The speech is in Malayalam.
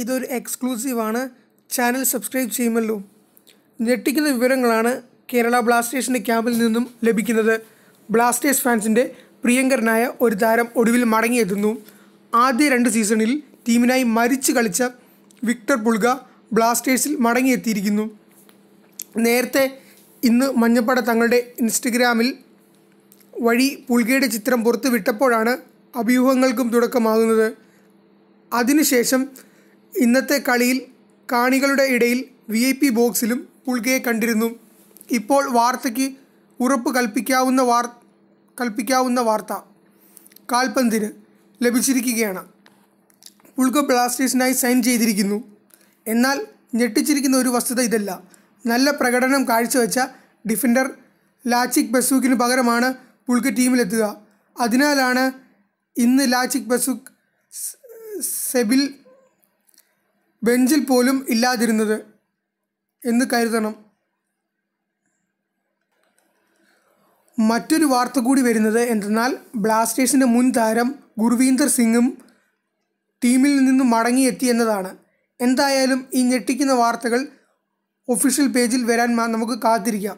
ഇതൊരു എക്സ്ക്ലൂസീവാണ്. ചാനൽ സബ്സ്ക്രൈബ് ചെയ്യുമല്ലോ. ഞെട്ടിക്കുന്ന വിവരങ്ങളാണ് കേരള ബ്ലാസ്റ്റേഴ്സിൻ്റെ ക്യാമ്പിൽ നിന്നും ലഭിക്കുന്നത്. ബ്ലാസ്റ്റേഴ്സ് ഫാൻസിൻ്റെ പ്രിയങ്കരനായ ഒരു താരം ഒടുവിൽ മടങ്ങിയെത്തുന്നു. ആദ്യ 2 സീസണിൽ ടീമിനായി മരിച്ചു കളിച്ച വിക്ടർ പുൾഗ ബ്ലാസ്റ്റേഴ്സിൽ മടങ്ങിയെത്തിയിരിക്കുന്നു. നേരത്തെ ഇന്ന് മഞ്ഞപ്പട തങ്ങളുടെ ഇൻസ്റ്റഗ്രാമിൽ വഴി പുൾഗയുടെ ചിത്രം പുറത്തുവിട്ടപ്പോഴാണ് അഭ്യൂഹങ്ങൾക്കും തുടക്കമാകുന്നത്. അതിനുശേഷം ഇന്നത്തെ കളിയിൽ കാണികളുടെ ഇടയിൽ VIP ബോക്സിലും പുൾഗയെ കണ്ടിരുന്നു. ഇപ്പോൾ വാർത്തയ്ക്ക് ഉറപ്പ് കൽപ്പിക്കാവുന്ന വാർത്ത കാൽപന്തിന് ലഭിച്ചിരിക്കുകയാണ്. പുൾഗ ബ്ലാസ്റ്റേഴ്സിനായി സൈൻ ചെയ്തിരിക്കുന്നു. എന്നാൽ ഞെട്ടിച്ചിരിക്കുന്ന ഒരു വസ്തുത ഇതല്ല. നല്ല പ്രകടനം കാഴ്ചവെച്ച ഡിഫൻഡർ ലാച്ചിക് ബസൂക്കിന് പകരമാണ് പുൾഗ ടീമിലെത്തുക. അതിനാലാണ് ഇന്ന് ലാച്ചിക് ബസൂക്ക് സെബിൽ ബെഞ്ചിൽ പോലും ഇല്ലാതിരുന്നത് എന്ന് കരുതണം. മറ്റൊരു വാർത്ത കൂടി വരുന്നത് എന്തെന്നാൽ ബ്ലാസ്റ്റേഴ്സിൻ്റെ മുൻ താരം ഗുർവീന്ദർ സിംഗും ടീമിൽ നിന്നും മടങ്ങിയെത്തി എന്നതാണ്. എന്തായാലും ഈ ഞെട്ടിക്കുന്ന വാർത്തകൾ ഒഫീഷ്യൽ പേജിൽ വരാൻ നമുക്ക് കാത്തിരിക്കാം.